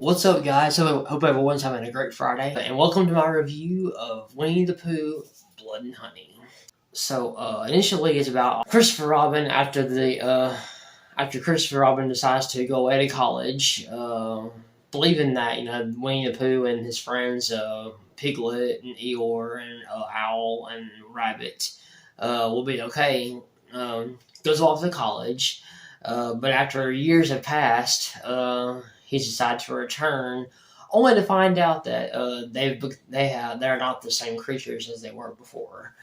What's up, guys? Hope everyone's having a great Friday, and welcome to my review of Winnie the Pooh, Blood and Honey. Initially, it's about Christopher Robin after Christopher Robin decides to go away to college, believing that Winnie the Pooh and his friends Piglet and Eeyore and Owl and Rabbit will be okay. Goes off to college, but after years have passed, he decided to return, only to find out that they're not the same creatures as they were before.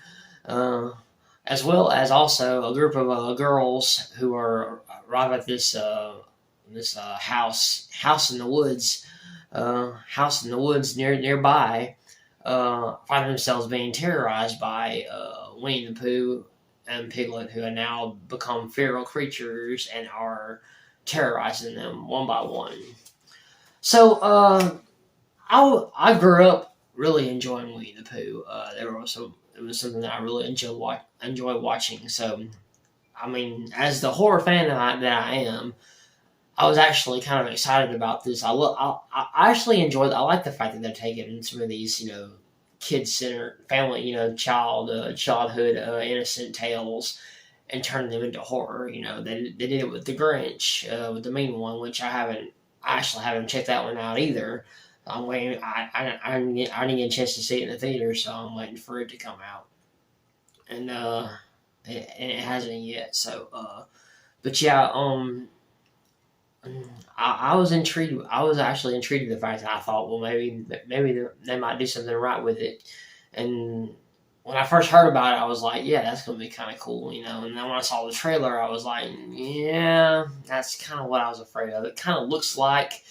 Uh, as well as also a group of girls who are arrive at this house in the woods, nearby, find themselves being terrorized by Winnie the Pooh and Piglet, who have now become feral creatures and are terrorizing them one by one. So, I grew up really enjoying Winnie the Pooh. It was something that I really enjoy watching. So, I mean, as the horror fan that I am, I was actually kind of excited about this. I actually enjoyed. I like the fact that they're taking some of these, kid centered family, childhood innocent tales and turning them into horror. They did it with the Grinch, with the main one, which I actually haven't checked that one out either. I'm waiting. I didn't get a chance to see it in the theater, so I'm waiting for it to come out, and it hasn't yet. But yeah, I was intrigued. I was actually intrigued with the fact that I thought, well, maybe they might do something right with it. And when I first heard about it, I was like, yeah, that's gonna be kind of cool. And then when I saw the trailer, I was like, yeah, that's kind of what I was afraid of. It kind of looks like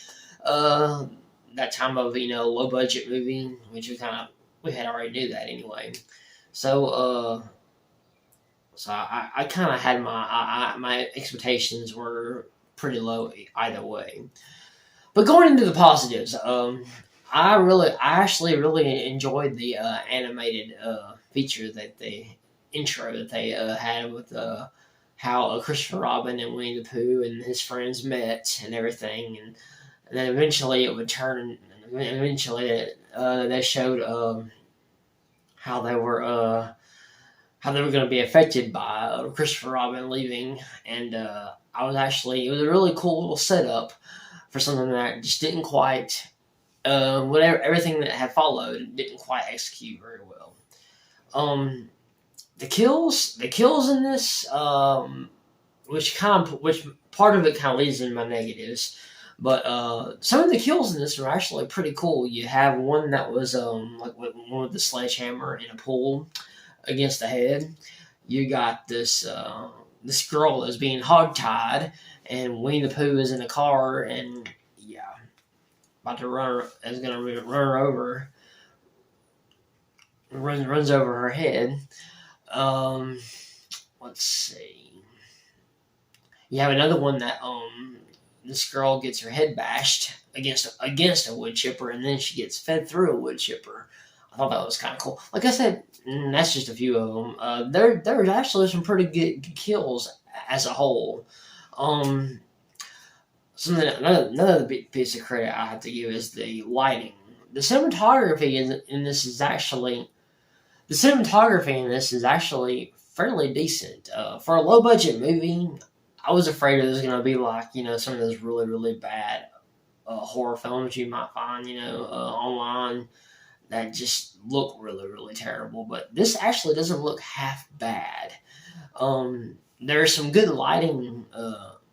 uh, that time of low budget movie, which we had already knew that anyway. So I kind of had my expectations were pretty low either way. But going into the positives, I actually really enjoyed the animated feature intro that they had with how Christopher Robin and Winnie the Pooh and his friends met and everything, and then eventually it would turn. Eventually, they showed how they were going to be affected by Christopher Robin leaving, and it was a really cool little setup for something that just didn't quite, whatever everything that had followed didn't quite execute very well. The kills in this, which part of it kind of leads into my negatives, but some of the kills in this are actually pretty cool. You have one that was like one with the sledgehammer in a pool against the head. You got this girl that's being hogtied, and Winnie the Pooh is in a car, and yeah, about to run is gonna run her over, runs over her head. Um, let's see. You have another one that this girl gets her head bashed against a wood chipper, and then she gets fed through a wood chipper. I thought that was kind of cool. Like I said, that's just a few of them. There's actually some pretty good kills as a whole. Another big piece of credit I have to give is the lighting. The cinematography in this is actually fairly decent for a low budget movie. I was afraid it was going to be like some of those really really bad horror films you might find online that just look really, really terrible. But this actually doesn't look half bad. There's some good lighting.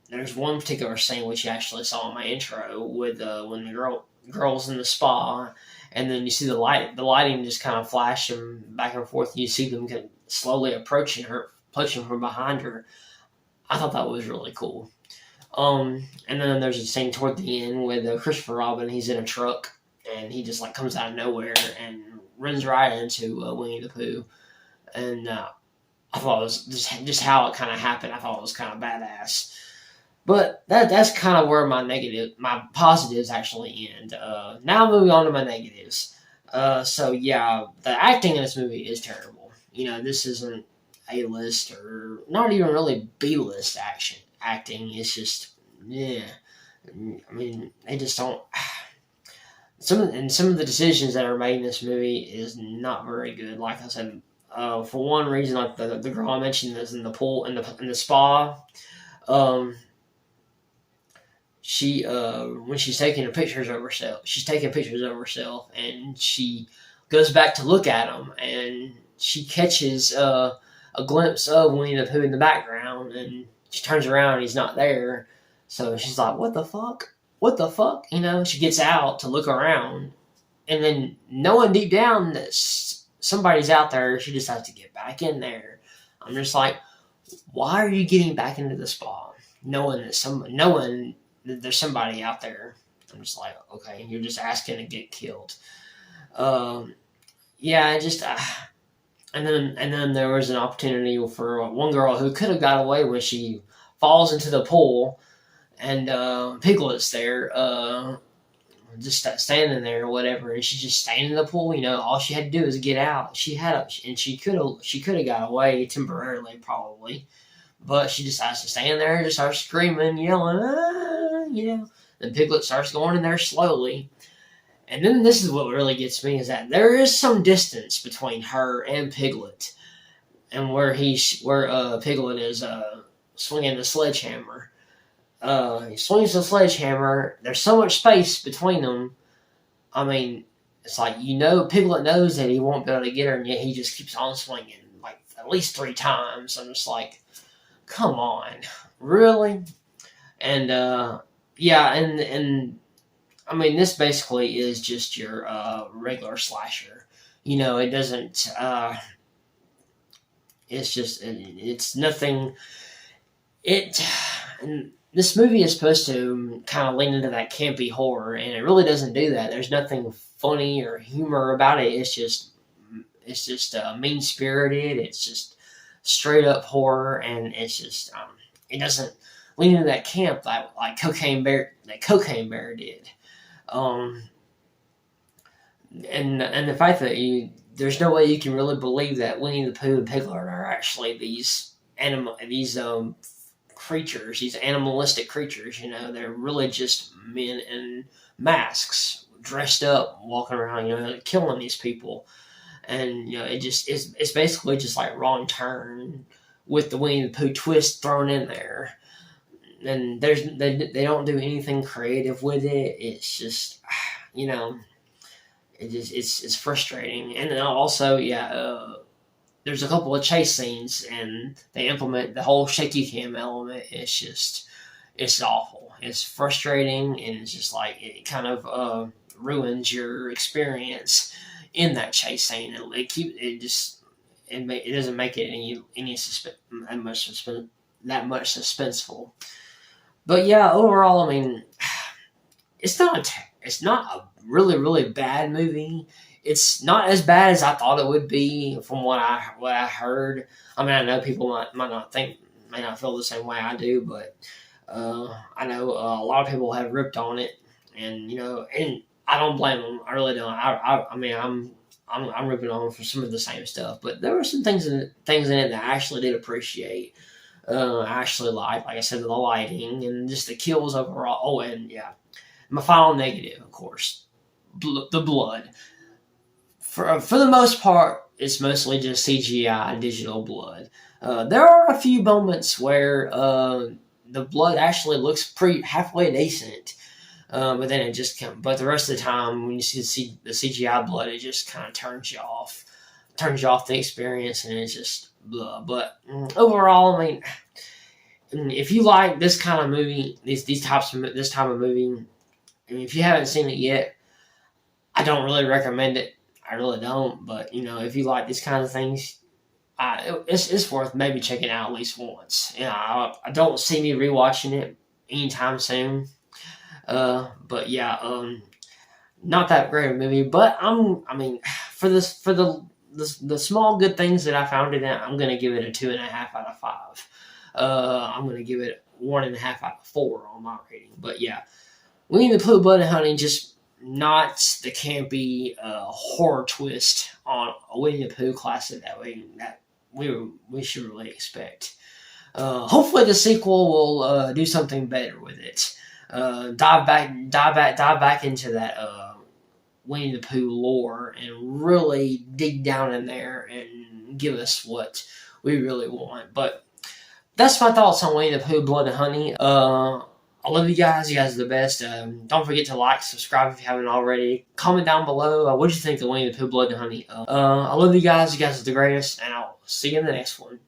There's one particular scene which you actually saw in my intro with when the girl's in the spa, and then you see the lighting just kind of flashing back and forth. And you see them slowly approaching from behind her. I thought that was really cool. And then there's a scene toward the end with Christopher Robin. He's in a truck, and he just like comes out of nowhere and runs right into Winnie the Pooh. And I thought it was just how it kind of happened. I thought it was kind of badass. But that's kind of where my positives actually end. Now moving on to my negatives. So yeah, the acting in this movie is terrible. This isn't A-list or not even really B-list acting. It's just, yeah. I mean, they just don't. some of the decisions that are made in this movie is not very good. Like I said, for one reason, like the girl I mentioned is in the pool in the spa. Um, she when she's taking pictures of herself, and she goes back to look at them, and she catches a glimpse of Winnie the Pooh in the background, and she turns around and he's not there. So she's like, "What the fuck? What the fuck?" She gets out to look around, and then knowing deep down that somebody's out there, she just has to get back in there. I'm just like, why are you getting back into the spa, knowing that there's somebody out there? I'm just like, okay, you're just asking to get killed. Um, yeah, I just and then there was an opportunity for one girl who could have got away when she falls into the pool, and Piglet's there. Just standing there or whatever, and she's just staying in the pool. All she had to do is get out. She could have got away temporarily, probably, but she decides to stand there and just starts screaming, yelling, And Piglet starts going in there slowly, and then this is what really gets me, is that there is some distance between her and Piglet, and where Piglet is swinging the sledgehammer. He swings the sledgehammer. There's so much space between them. I mean, it's like, Piglet knows that he won't be able to get her, and yet he just keeps on swinging, like, at least 3 times. I'm just like, come on, really? And yeah, and I mean, this basically is just your regular slasher. It doesn't. It's nothing. And this movie is supposed to kind of lean into that campy horror, and it really doesn't do that. There's nothing funny or humor about it. It's just mean spirited. It's just straight up horror, and it's just it doesn't lean into that camp like Cocaine Bear did. Um, and the fact that there's no way you can really believe that Winnie the Pooh and Piglet are actually these creatures, these animalistic creatures. They're really just men in masks, dressed up, walking around, killing these people. And it's basically just like Wrong Turn with the Winnie the Pooh twist thrown in there. And they don't do anything creative with it. It's just it's frustrating. And then also, there's a couple of chase scenes, and they implement the whole shaky cam element. It's awful. It's frustrating, and it's just like, it kind of ruins your experience in that chase scene. It doesn't make it that much suspenseful. But yeah, overall, I mean, it's not a really, really bad movie. It's not as bad as I thought it would be from what I heard. I mean, I know people may not feel the same way I do, but I know a lot of people have ripped on it, and and I don't blame them. I really don't. I mean, I'm ripping on them for some of the same stuff, but there were some things in it that I actually did appreciate. I actually like I said, the lighting and just the kills overall. Oh, and yeah, my final negative, of course, the blood. For the most part, it's mostly just CGI digital blood. There are a few moments where the blood actually looks pretty halfway decent, but then but the rest of the time, when you see the CGI blood, it just kind of turns you off the experience, and it's just blah. But overall, I mean, if you like this kind of movie, this type of movie, if you haven't seen it yet, I don't really recommend it. I really don't. But if you like these kinds of things, it's worth maybe checking out at least once. I don't see me rewatching it anytime soon. But yeah, not that great a movie. But I mean, for the small good things that I found in it, I'm gonna give it a 2.5 out of 5. I'm gonna give it 1.5 out of 4 on my rating. But yeah, Winnie the Pooh Blood and Honey, just not the campy horror twist on a Winnie the Pooh classic that we should really expect. Hopefully, the sequel will do something better with it. Dive back into that Winnie the Pooh lore and really dig down in there and give us what we really want. But that's my thoughts on Winnie the Pooh, Blood and Honey. I love you guys. You guys are the best. Don't forget to like, subscribe if you haven't already. Comment down below. What did you think of Winnie the Pooh, Blood and Honey? I love you guys. You guys are the greatest, and I'll see you in the next one.